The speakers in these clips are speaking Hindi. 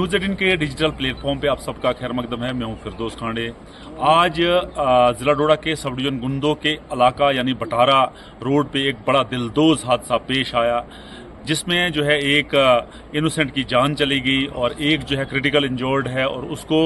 न्यूज़ 18 के डिजिटल प्लेटफॉर्म पे आप सबका खैर मकदम है। मैं हूं फिरदौस खांडे। आज ज़िला डोडा के सब डिवीजन गुंदो के इलाका यानी बटारा रोड पे एक बड़ा दिलदोज हादसा पेश आया, जिसमें जो है एक इनोसेंट की जान चली गई और एक जो है क्रिटिकल इंजर्ड है और उसको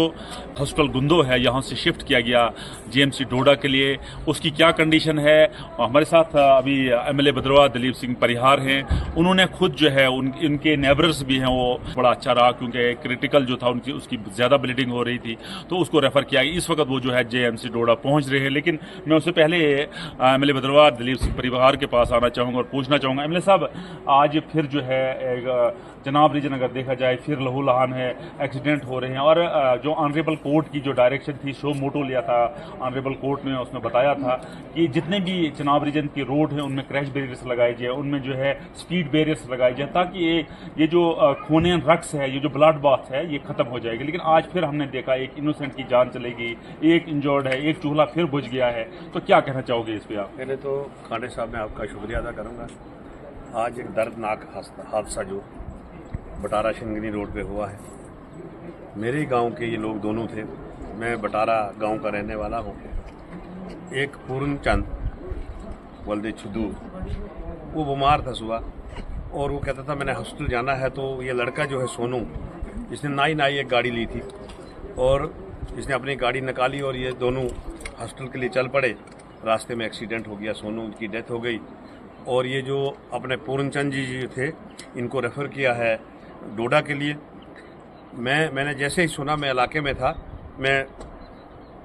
हॉस्पिटल गुंदो है यहाँ से शिफ्ट किया गया जीएमसी डोडा के लिए। उसकी क्या कंडीशन है, हमारे साथ अभी एमएलए भद्रवाह दिलीप सिंह परिहार हैं। उन्होंने खुद जो है उनके नेबर्स भी हैं, वो बड़ा अच्छा रहा क्योंकि क्रिटिकल जो था उसकी ज़्यादा ब्लीडिंग हो रही थी तो उसको रेफर किया गया। इस वक्त वो जो है जेएमसी डोडा पहुँच रहे हैं, लेकिन मैं उससे पहले एमएलए भद्रवाह दिलीप सिंह परिहार के पास आना चाहूँगा और पूछना चाहूँगा, एमएलए साहब आज फिर जो है एक जनाब रीजन अगर देखा जाए फिर लहूलुहान है, एक्सीडेंट हो रहे हैं और जो ऑनरेबल कोर्ट की जो डायरेक्शन थी शो मोटो लिया था ऑनरेबल कोर्ट ने, उसमें बताया था कि जितने भी चनाब रीजन की रोड है उनमें क्रैश बैरियर्स लगाए जाए, उनमें जो है स्पीड बैरियर्स लगाए जाए ताकि ये जो खूनी रक्स है, ये जो ब्लड बाथ है, ये खत्म हो जाएगी। लेकिन आज फिर हमने देखा एक इनोसेंट की जान चलेगी, एक इंजर्ड है, एक चूल्हा फिर बुझ गया है, तो क्या कहना चाहोगे इस पर आप? पहले तो खांडे साहब मैं आपका शुक्रिया अदा करूंगा। आज एक दर्दनाक हादसा जो बटारा शिंगनी रोड पे हुआ है, मेरे गांव के ये लोग दोनों थे। मैं बटारा गांव का रहने वाला हूँ। एक पूर्ण चंद वल्दे छुदू, वो बीमार था सुबह और वो कहता था मैंने हॉस्पिटल जाना है। तो ये लड़का जो है सोनू, इसने नाई एक गाड़ी ली थी और इसने अपनी गाड़ी निकाली और ये दोनों हॉस्पिटल के लिए चल पड़े। रास्ते में एक्सीडेंट हो गया, सोनू की डेथ हो गई। और ये जो अपने पूर्णचंद जी थे, इनको रेफ़र किया है डोडा के लिए। मैंने जैसे ही सुना, मैं इलाके में था, मैं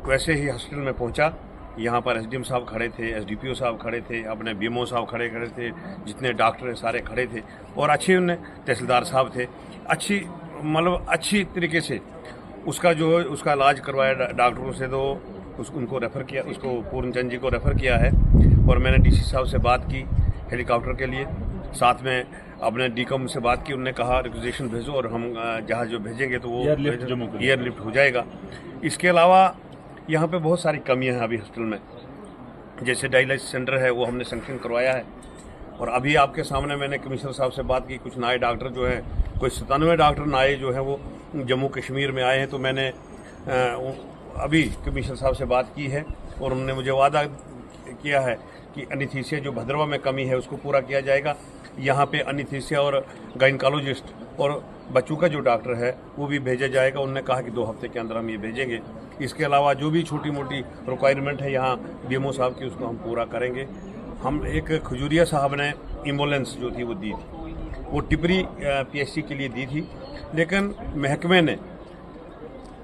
वैसे ही हॉस्पिटल में पहुंचा। यहाँ पर एसडीएम साहब खड़े थे, एसडीपीओ साहब खड़े थे, अपने बीएमओ साहब खड़े थे, जितने डॉक्टर हैं सारे खड़े थे और अच्छे उन्हें तहसीलदार साहब थे। अच्छी तरीके से उसका इलाज करवाया डॉक्टरों से। तो उनको रेफ़र किया, उसको पूर्णचंद जी को रेफ़र किया है। और मैंने डीसी साहब से बात की हेलीकॉप्टर के लिए, साथ में अपने डीकम से बात की। उन्होंने कहा रिक्वेजिशन भेजो और हम जहाज जो भेजेंगे तो वो एयरलिफ्ट हो जाएगा। इसके अलावा यहाँ पे बहुत सारी कमियां हैं अभी हॉस्पिटल में। जैसे डायलिसिस सेंटर है वो हमने सैंक्शन करवाया है और अभी आपके सामने मैंने कमिश्नर साहब से बात की। कुछ नए डॉक्टर जो हैं, कोई 97 डॉक्टर नए जो हैं वो जम्मू कश्मीर में आए हैं। तो मैंने अभी कमिश्नर साहब से बात की है और उन्होंने मुझे वादा किया है कि एनेस्थीसिया जो भद्रवाह में कमी है उसको पूरा किया जाएगा। यहाँ पे एनेस्थीसिया और गायनकोलॉजिस्ट और बच्चों का जो डॉक्टर है वो भी भेजा जाएगा। उन्होंने कहा कि 2 हफ्ते के अंदर हम ये भेजेंगे। इसके अलावा जो भी छोटी मोटी रिक्वायरमेंट है यहाँ बीएमओ साहब की, उसको हम पूरा करेंगे। हम एक खजूरिया साहब ने एम्बुलेंस जो थी वो दी थी, वो टिपरी पीएचसी के लिए दी थी, लेकिन महकमे ने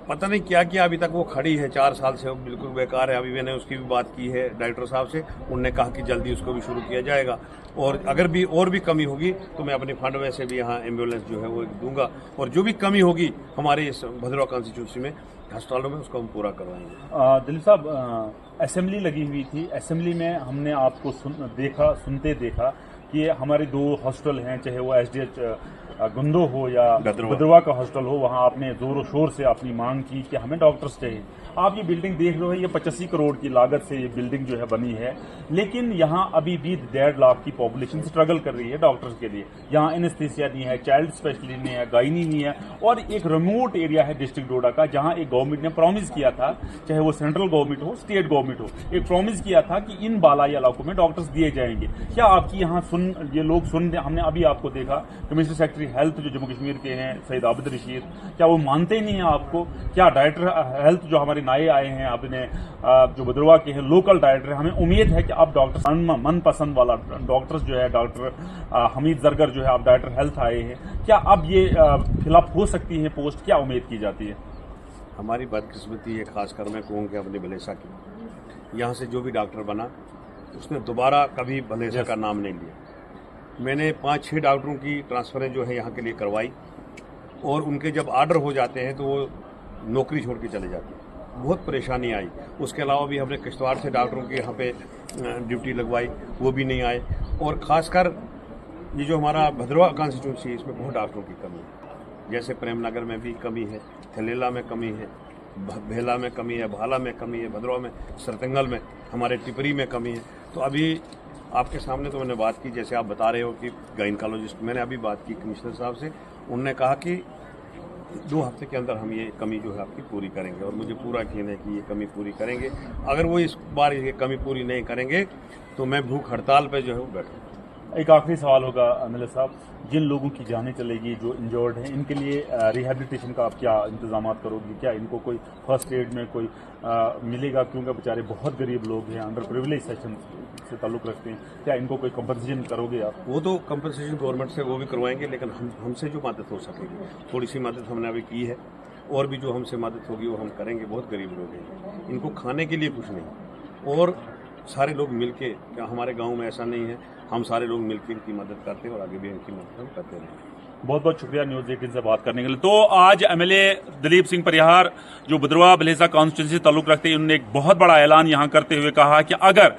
पता नहीं क्या किया, अभी तक वो खड़ी है 4 साल से, बिल्कुल बेकार है। अभी मैंने उसकी भी बात की है डायरेक्टर साहब से, उन्होंने कहा कि जल्दी उसको भी शुरू किया जाएगा और अगर भी और भी कमी होगी तो मैं अपने फंड में से भी यहाँ एम्बुलेंस जो है वो दूंगा और जो भी कमी होगी हमारे इस भद्रवाह कॉन्स्टिट्यूंसी में अस्पतालों में उसको हम पूरा करवाएंगे। दिलीप साहब, असेंबली लगी हुई थी, असेंबली में हमने आपको सुनते देखा कि हमारे 2 हॉस्पिटल हैं, चाहे वो एसडीएच गुंदो हो या भद्रवाह का हॉस्पिटल हो, वहां आपने जोरों शोर से अपनी मांग की कि हमें डॉक्टर्स चाहिए। आप ये बिल्डिंग देख रहे हो, ये 85 करोड़ की लागत से ये बिल्डिंग जो है बनी है, लेकिन यहाँ अभी भी 1.5 लाख की पॉपुलेशन स्ट्रगल कर रही है डॉक्टर्स के लिए। यहाँ एनेस्थीसिया नहीं है, चाइल्ड स्पेशलिस्ट नहीं है, गायनी नहीं है और एक रिमोट एरिया है डिस्ट्रिक्ट डोडा का, जहाँ एक गवर्नमेंट ने प्रॉमिस किया था, चाहे वो सेंट्रल गवर्नमेंट हो, स्टेट गवर्नमेंट हो, एक प्रॉमिस किया था कि इन बालाई इलाकों में डॉक्टर्स दिए जाएंगे। क्या आपकी यहाँ ये लोग सुन, हमने अभी आपको देखा कमिश्नर सेक्रेटरी हेल्थ जो जम्मू कश्मीर के हैं सईद आबिद रशीद, क्या वो मानते ही नहीं है आपको? क्या डायरेक्टर हेल्थ जो हमारे नए आए हैं, आपने जो भद्रवाह के हैं लोकल डायरेक्टर, हमें उम्मीद है कि आप डॉक्टर मनपसंद वाला डॉक्टर्स जो है डॉक्टर हमीद जरगर जो है, आप डायरेक्टर हेल्थ आए हैं, क्या अब ये फिलअप हो सकती है पोस्ट? क्या उम्मीद की जाती है? हमारी बदकिस्मती है, खासकर मैं कहूँगी अपनी भलेसा की। यहाँ से जो भी डॉक्टर बना उसने दोबारा कभी भलेसा का नाम नहीं लिया। मैंने 5-6 डॉक्टरों की ट्रांसफरें जो है यहाँ के लिए करवाई और उनके जब ऑर्डर हो जाते हैं तो वो नौकरी छोड़ के चले जाते हैं। बहुत परेशानी आई। उसके अलावा भी हमने किश्तवाड़ से डॉक्टरों के यहाँ पे ड्यूटी लगवाई, वो भी नहीं आए। और ख़ासकर ये जो हमारा भद्रवाह कॉन्स्टिट्यूंसी है, इसमें बहुत डॉक्टरों की कमी है। जैसे प्रेमनगर में भी कमी है, थलेला में कमी है, भेला में कमी है, भाला में कमी है, भद्रवाह में, सरतंगल में, हमारे टिपरी में कमी है। तो अभी आपके सामने तो मैंने बात की, जैसे आप बता रहे हो कि गायनकोलॉजिस्ट, मैंने अभी बात की कमिश्नर साहब से, उन्होंने कहा कि 2 हफ्ते के अंदर हम ये कमी जो है आपकी पूरी करेंगे और मुझे पूरा यकीन है कि ये कमी पूरी करेंगे। अगर वो इस बार ये कमी पूरी नहीं करेंगे तो मैं भूख हड़ताल पे जो है वो बैठूंगा। एक आखिरी सवाल होगा एमएलए साहब, जिन लोगों की जानें चलेगी जो इंजर्ड हैं, इनके लिए रिहैबिलिटेशन का आप क्या इंतजाम करोगे? क्या इनको कोई फर्स्ट एड में कोई मिलेगा? क्योंकि बेचारे बहुत गरीब लोग हैं, अंडर प्रिविलेज सेक्शन से ताल्लुक़ रखते हैं, क्या इनको कोई कंपनसेशन करोगे आप? वो तो कंपनसेशन गवर्नमेंट से वो भी करवाएंगे, लेकिन हमसे जो मदद हो सकेगी, थोड़ी सी मदद हमने अभी की है और भी जो हमसे मदद होगी वो हम करेंगे। बहुत गरीब लोग हैं, इनको खाने के लिए कुछ नहीं, और सारे लोग मिलके, हमारे गांव में ऐसा नहीं है, हम सारे लोग मिलकर इनकी मदद करते हैं और आगे भी इनकी मदद हम करते रहेंगे। बहुत बहुत शुक्रिया न्यूज़ 18 से बात करने के लिए। तो आज एमएलए दलीप सिंह परिहार जो भद्रवाह भलेसा कॉन्स्टिट्यूंसी से ताल्लुक़ रखते हैं, उन्होंने एक बहुत बड़ा ऐलान यहाँ करते हुए कहा कि अगर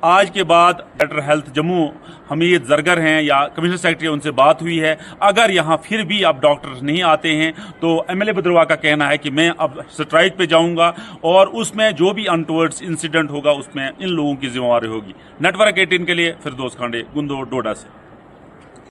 आज के बाद डायरेक्टर हेल्थ जम्मू हमीद जरगर हैं या कमिश्नर सेक्रेटरी, उनसे बात हुई है, अगर यहाँ फिर भी अब डॉक्टर नहीं आते हैं तो एमएलए भद्रवाह का कहना है कि मैं अब स्ट्राइक पे जाऊंगा और उसमें जो भी अनटुवर्ड्स इंसिडेंट होगा उसमें इन लोगों की जिम्मेवारी होगी। नेटवर्क 18 के लिए फिरदौस खांडे, गुंदो, डोडा से।